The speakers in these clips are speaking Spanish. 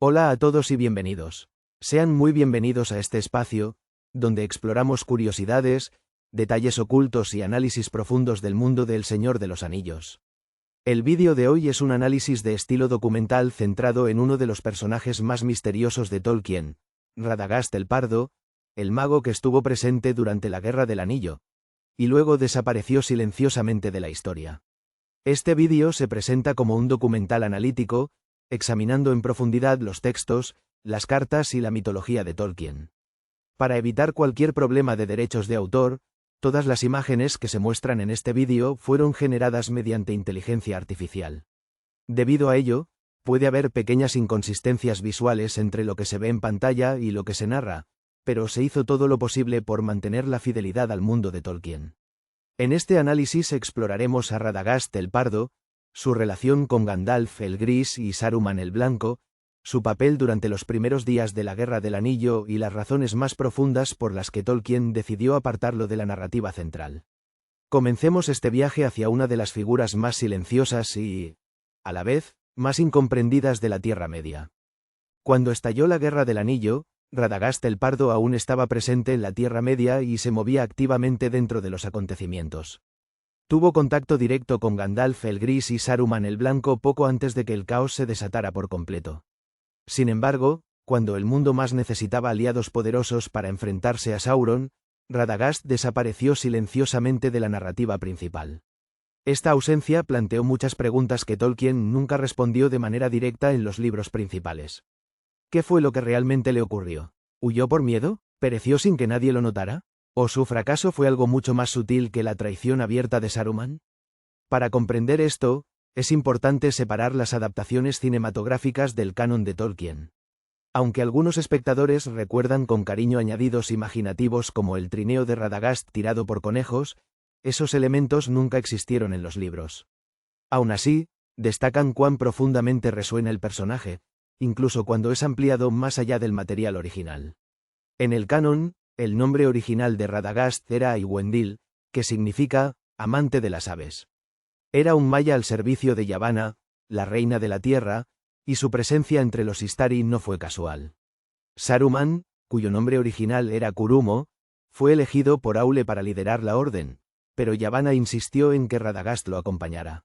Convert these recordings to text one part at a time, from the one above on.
Hola a todos y bienvenidos. Sean muy bienvenidos a este espacio, donde exploramos curiosidades, detalles ocultos y análisis profundos del mundo del Señor de los Anillos. El vídeo de hoy es un análisis de estilo documental centrado en uno de los personajes más misteriosos de Tolkien, Radagast el Pardo, el mago que estuvo presente durante la Guerra del Anillo, y luego desapareció silenciosamente de la historia. Este vídeo se presenta como un documental analítico, examinando en profundidad los textos, las cartas y la mitología de Tolkien. Para evitar cualquier problema de derechos de autor, todas las imágenes que se muestran en este vídeo fueron generadas mediante inteligencia artificial. Debido a ello, puede haber pequeñas inconsistencias visuales entre lo que se ve en pantalla y lo que se narra, pero se hizo todo lo posible por mantener la fidelidad al mundo de Tolkien. En este análisis exploraremos a Radagast el Pardo, su relación con Gandalf el Gris y Saruman el Blanco, su papel durante los primeros días de la Guerra del Anillo y las razones más profundas por las que Tolkien decidió apartarlo de la narrativa central. Comencemos este viaje hacia una de las figuras más silenciosas y, a la vez, más incomprendidas de la Tierra Media. Cuando estalló la Guerra del Anillo, Radagast el Pardo aún estaba presente en la Tierra Media y se movía activamente dentro de los acontecimientos. Tuvo contacto directo con Gandalf el Gris y Saruman el Blanco poco antes de que el caos se desatara por completo. Sin embargo, cuando el mundo más necesitaba aliados poderosos para enfrentarse a Sauron, Radagast desapareció silenciosamente de la narrativa principal. Esta ausencia planteó muchas preguntas que Tolkien nunca respondió de manera directa en los libros principales. ¿Qué fue lo que realmente le ocurrió? ¿Huyó por miedo? ¿Pereció sin que nadie lo notara? ¿O su fracaso fue algo mucho más sutil que la traición abierta de Saruman? Para comprender esto, es importante separar las adaptaciones cinematográficas del canon de Tolkien. Aunque algunos espectadores recuerdan con cariño añadidos imaginativos como el trineo de Radagast tirado por conejos, esos elementos nunca existieron en los libros. Aún así, destacan cuán profundamente resuena el personaje, incluso cuando es ampliado más allá del material original. En el canon, el nombre original de Radagast era Iwendil, que significa amante de las aves. Era un maya al servicio de Yavanna, la reina de la tierra, y su presencia entre los Istari no fue casual. Saruman, cuyo nombre original era Curumo, fue elegido por Aule para liderar la orden, pero Yavanna insistió en que Radagast lo acompañara.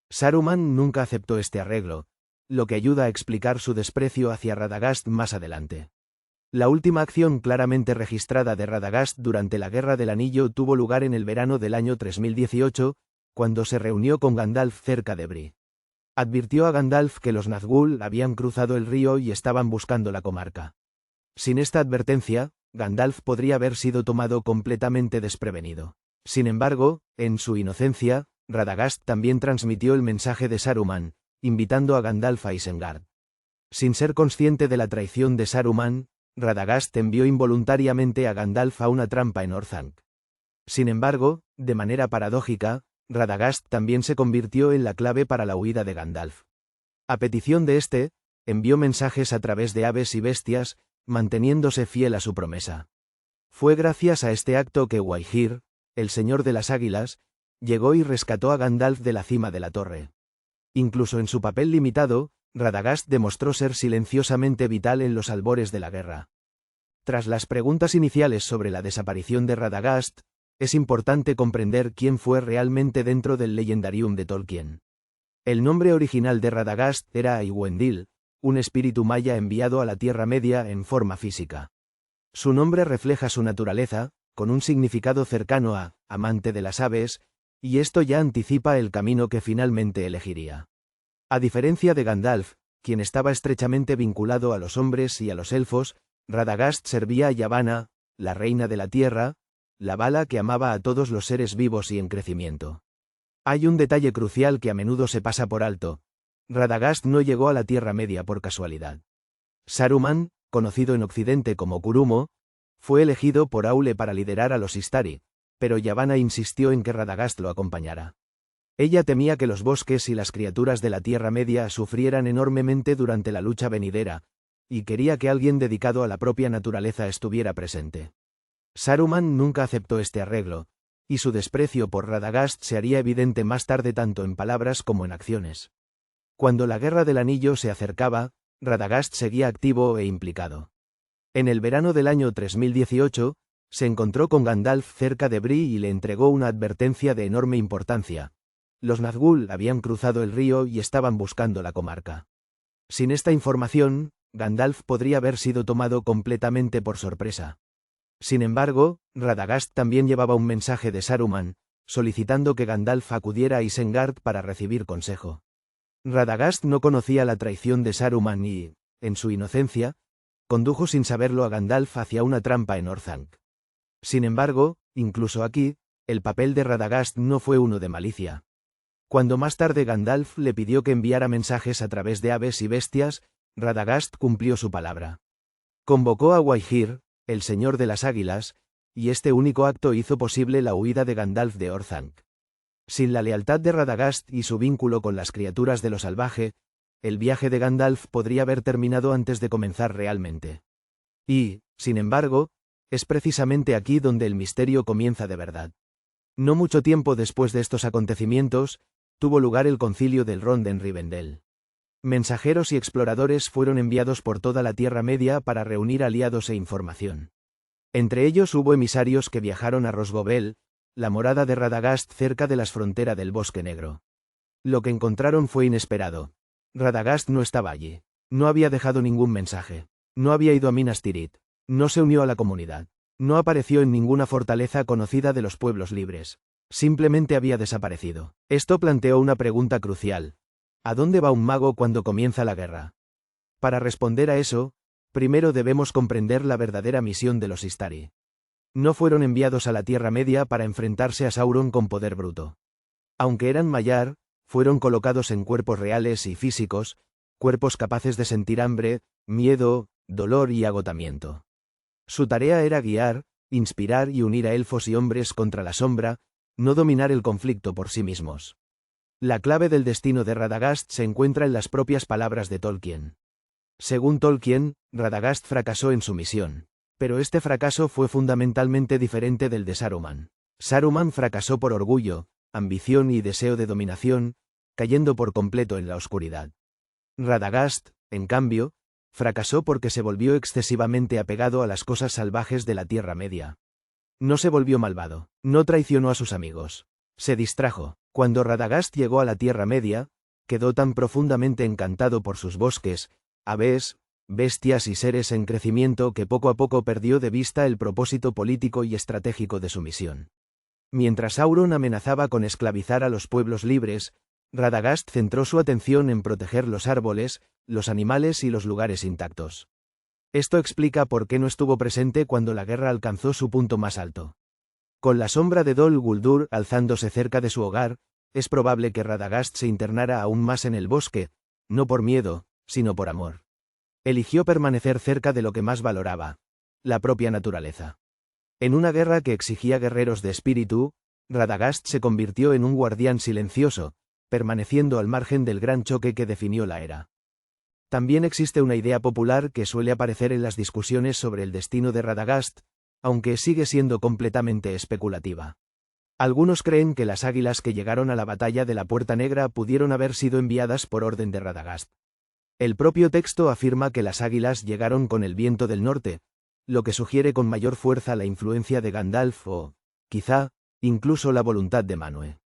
Saruman nunca aceptó este arreglo, lo que ayuda a explicar su desprecio hacia Radagast más adelante. La última acción claramente registrada de Radagast durante la Guerra del Anillo tuvo lugar en el verano del año 3018, cuando se reunió con Gandalf cerca de Bree. Advirtió a Gandalf que los Nazgûl habían cruzado el río y estaban buscando la comarca. Sin esta advertencia, Gandalf podría haber sido tomado completamente desprevenido. Sin embargo, en su inocencia, Radagast también transmitió el mensaje de Saruman, invitando a Gandalf a Isengard. Sin ser consciente de la traición de Saruman, Radagast envió involuntariamente a Gandalf a una trampa en Orthanc. Sin embargo, de manera paradójica, Radagast también se convirtió en la clave para la huida de Gandalf. A petición de este, envió mensajes a través de aves y bestias, manteniéndose fiel a su promesa. Fue gracias a este acto que Waihir, el señor de las águilas, llegó y rescató a Gandalf de la cima de la torre. Incluso en su papel limitado, Radagast demostró ser silenciosamente vital en los albores de la guerra. Tras las preguntas iniciales sobre la desaparición de Radagast, es importante comprender quién fue realmente dentro del Legendarium de Tolkien. El nombre original de Radagast era Iwendil, un espíritu maya enviado a la Tierra Media en forma física. Su nombre refleja su naturaleza, con un significado cercano a amante de las aves, y esto ya anticipa el camino que finalmente elegiría. A diferencia de Gandalf, quien estaba estrechamente vinculado a los hombres y a los elfos, Radagast servía a Yavanna, la reina de la tierra, la Vala que amaba a todos los seres vivos y en crecimiento. Hay un detalle crucial que a menudo se pasa por alto: Radagast no llegó a la Tierra Media por casualidad. Saruman, conocido en Occidente como Curumo, fue elegido por Aule para liderar a los Istari, pero Yavanna insistió en que Radagast lo acompañara. Ella temía que los bosques y las criaturas de la Tierra Media sufrieran enormemente durante la lucha venidera, y quería que alguien dedicado a la propia naturaleza estuviera presente. Saruman nunca aceptó este arreglo, y su desprecio por Radagast se haría evidente más tarde tanto en palabras como en acciones. Cuando la Guerra del Anillo se acercaba, Radagast seguía activo e implicado. En el verano del año 3018, se encontró con Gandalf cerca de Bree y le entregó una advertencia de enorme importancia. Los Nazgûl habían cruzado el río y estaban buscando la comarca. Sin esta información, Gandalf podría haber sido tomado completamente por sorpresa. Sin embargo, Radagast también llevaba un mensaje de Saruman, solicitando que Gandalf acudiera a Isengard para recibir consejo. Radagast no conocía la traición de Saruman y, en su inocencia, condujo sin saberlo a Gandalf hacia una trampa en Orthanc. Sin embargo, incluso aquí, el papel de Radagast no fue uno de malicia. Cuando más tarde Gandalf le pidió que enviara mensajes a través de aves y bestias, Radagast cumplió su palabra. Convocó a Waihir, el señor de las águilas, y este único acto hizo posible la huida de Gandalf de Orthanc. Sin la lealtad de Radagast y su vínculo con las criaturas de lo salvaje, el viaje de Gandalf podría haber terminado antes de comenzar realmente. Y, sin embargo, es precisamente aquí donde el misterio comienza de verdad. No mucho tiempo después de estos acontecimientos, tuvo lugar el concilio del Rond en Rivendell. Mensajeros y exploradores fueron enviados por toda la Tierra Media para reunir aliados e información. Entre ellos hubo emisarios que viajaron a Rosgobel, la morada de Radagast cerca de las fronteras del Bosque Negro. Lo que encontraron fue inesperado. Radagast no estaba allí. No había dejado ningún mensaje. No había ido a Minas Tirith. No se unió a la comunidad. No apareció en ninguna fortaleza conocida de los pueblos libres. Simplemente había desaparecido. Esto planteó una pregunta crucial. ¿A dónde va un mago cuando comienza la guerra? Para responder a eso, primero debemos comprender la verdadera misión de los Istari. No fueron enviados a la Tierra Media para enfrentarse a Sauron con poder bruto. Aunque eran Maiar, fueron colocados en cuerpos reales y físicos, cuerpos capaces de sentir hambre, miedo, dolor y agotamiento. Su tarea era guiar, inspirar y unir a elfos y hombres contra la sombra, no dominar el conflicto por sí mismos. La clave del destino de Radagast se encuentra en las propias palabras de Tolkien. Según Tolkien, Radagast fracasó en su misión. Pero este fracaso fue fundamentalmente diferente del de Saruman. Saruman fracasó por orgullo, ambición y deseo de dominación, cayendo por completo en la oscuridad. Radagast, en cambio, fracasó porque se volvió excesivamente apegado a las cosas salvajes de la Tierra Media. No se volvió malvado, no traicionó a sus amigos. Se distrajo. Cuando Radagast llegó a la Tierra Media, quedó tan profundamente encantado por sus bosques, aves, bestias y seres en crecimiento que poco a poco perdió de vista el propósito político y estratégico de su misión. Mientras Sauron amenazaba con esclavizar a los pueblos libres, Radagast centró su atención en proteger los árboles, los animales y los lugares intactos. Esto explica por qué no estuvo presente cuando la guerra alcanzó su punto más alto. Con la sombra de Dol Guldur alzándose cerca de su hogar, es probable que Radagast se internara aún más en el bosque, no por miedo, sino por amor. Eligió permanecer cerca de lo que más valoraba, la propia naturaleza. En una guerra que exigía guerreros de espíritu, Radagast se convirtió en un guardián silencioso, permaneciendo al margen del gran choque que definió la era. También existe una idea popular que suele aparecer en las discusiones sobre el destino de Radagast, aunque sigue siendo completamente especulativa. Algunos creen que las águilas que llegaron a la batalla de la Puerta Negra pudieron haber sido enviadas por orden de Radagast. El propio texto afirma que las águilas llegaron con el viento del norte, lo que sugiere con mayor fuerza la influencia de Gandalf o, quizá, incluso la voluntad de Manwë.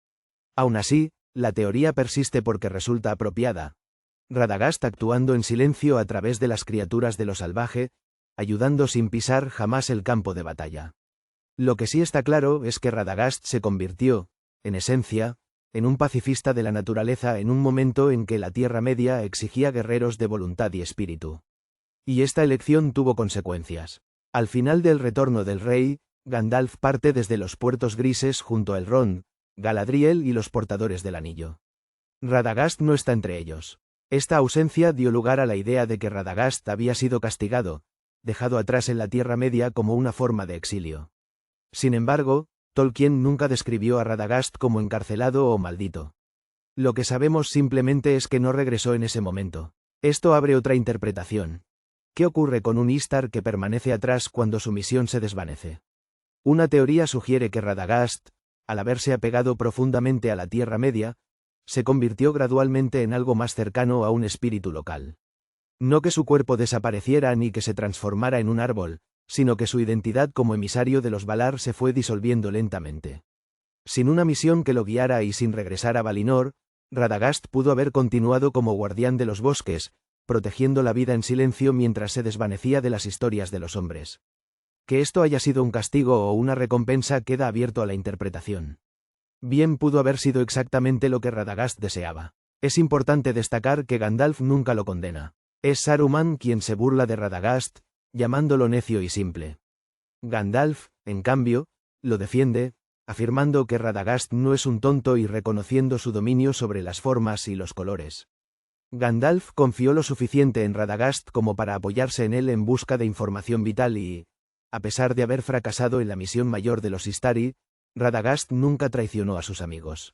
Aún así, la teoría persiste porque resulta apropiada. Radagast actuando en silencio a través de las criaturas de lo salvaje, ayudando sin pisar jamás el campo de batalla. Lo que sí está claro es que Radagast se convirtió, en esencia, en un pacifista de la naturaleza en un momento en que la Tierra Media exigía guerreros de voluntad y espíritu. Y esta elección tuvo consecuencias. Al final del retorno del rey, Gandalf parte desde los puertos grises junto a Elrond, Galadriel y los portadores del anillo. Radagast no está entre ellos. Esta ausencia dio lugar a la idea de que Radagast había sido castigado, dejado atrás en la Tierra Media como una forma de exilio. Sin embargo, Tolkien nunca describió a Radagast como encarcelado o maldito. Lo que sabemos simplemente es que no regresó en ese momento. Esto abre otra interpretación. ¿Qué ocurre con un Istar que permanece atrás cuando su misión se desvanece? Una teoría sugiere que Radagast, al haberse apegado profundamente a la Tierra Media, se convirtió gradualmente en algo más cercano a un espíritu local. No que su cuerpo desapareciera ni que se transformara en un árbol, sino que su identidad como emisario de los Valar se fue disolviendo lentamente. Sin una misión que lo guiara y sin regresar a Valinor, Radagast pudo haber continuado como guardián de los bosques, protegiendo la vida en silencio mientras se desvanecía de las historias de los hombres. Que esto haya sido un castigo o una recompensa queda abierto a la interpretación. Bien pudo haber sido exactamente lo que Radagast deseaba. Es importante destacar que Gandalf nunca lo condena. Es Saruman quien se burla de Radagast, llamándolo necio y simple. Gandalf, en cambio, lo defiende, afirmando que Radagast no es un tonto y reconociendo su dominio sobre las formas y los colores. Gandalf confió lo suficiente en Radagast como para apoyarse en él en busca de información vital y, a pesar de haber fracasado en la misión mayor de los Istari, Radagast nunca traicionó a sus amigos.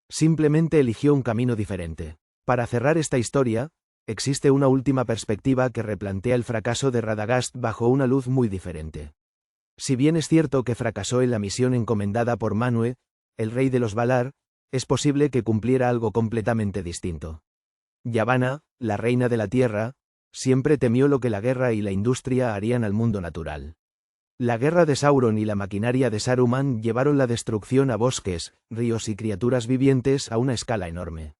Simplemente eligió un camino diferente. Para cerrar esta historia, existe una última perspectiva que replantea el fracaso de Radagast bajo una luz muy diferente. Si bien es cierto que fracasó en la misión encomendada por Manwë, el rey de los Valar, es posible que cumpliera algo completamente distinto. Yavanna, la reina de la tierra, siempre temió lo que la guerra y la industria harían al mundo natural. La guerra de Sauron y la maquinaria de Saruman llevaron la destrucción a bosques, ríos y criaturas vivientes a una escala enorme.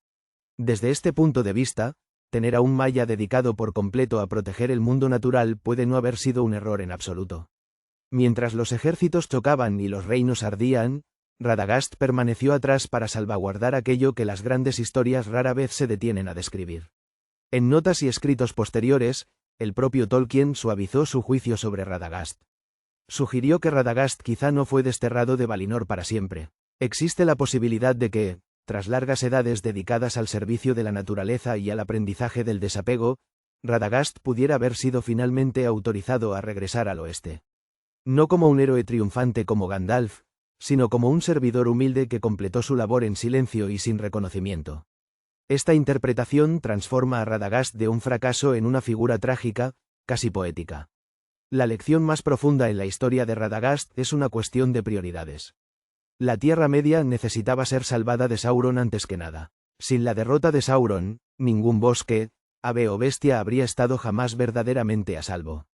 Desde este punto de vista, tener a un Maya dedicado por completo a proteger el mundo natural puede no haber sido un error en absoluto. Mientras los ejércitos chocaban y los reinos ardían, Radagast permaneció atrás para salvaguardar aquello que las grandes historias rara vez se detienen a describir. En notas y escritos posteriores, el propio Tolkien suavizó su juicio sobre Radagast. Sugirió que Radagast quizá no fue desterrado de Valinor para siempre. Existe la posibilidad de que, tras largas edades dedicadas al servicio de la naturaleza y al aprendizaje del desapego, Radagast pudiera haber sido finalmente autorizado a regresar al oeste. No como un héroe triunfante como Gandalf, sino como un servidor humilde que completó su labor en silencio y sin reconocimiento. Esta interpretación transforma a Radagast de un fracaso en una figura trágica, casi poética. La lección más profunda en la historia de Radagast es una cuestión de prioridades. La Tierra Media necesitaba ser salvada de Sauron antes que nada. Sin la derrota de Sauron, ningún bosque, ave o bestia habría estado jamás verdaderamente a salvo.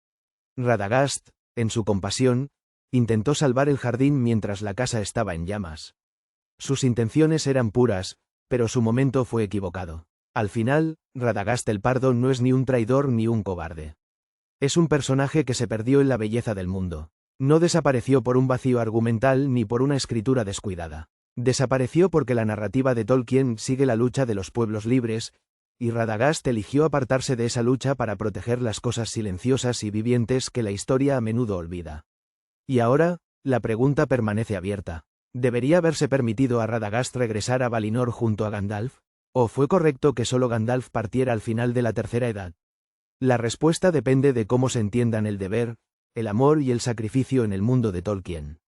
Radagast, en su compasión, intentó salvar el jardín mientras la casa estaba en llamas. Sus intenciones eran puras, pero su momento fue equivocado. Al final, Radagast el Pardo no es ni un traidor ni un cobarde. Es un personaje que se perdió en la belleza del mundo. No desapareció por un vacío argumental ni por una escritura descuidada. Desapareció porque la narrativa de Tolkien sigue la lucha de los pueblos libres, y Radagast eligió apartarse de esa lucha para proteger las cosas silenciosas y vivientes que la historia a menudo olvida. Y ahora, la pregunta permanece abierta. ¿Debería haberse permitido a Radagast regresar a Valinor junto a Gandalf? ¿O fue correcto que solo Gandalf partiera al final de la Tercera Edad? La respuesta depende de cómo se entiendan el deber, el amor y el sacrificio en el mundo de Tolkien.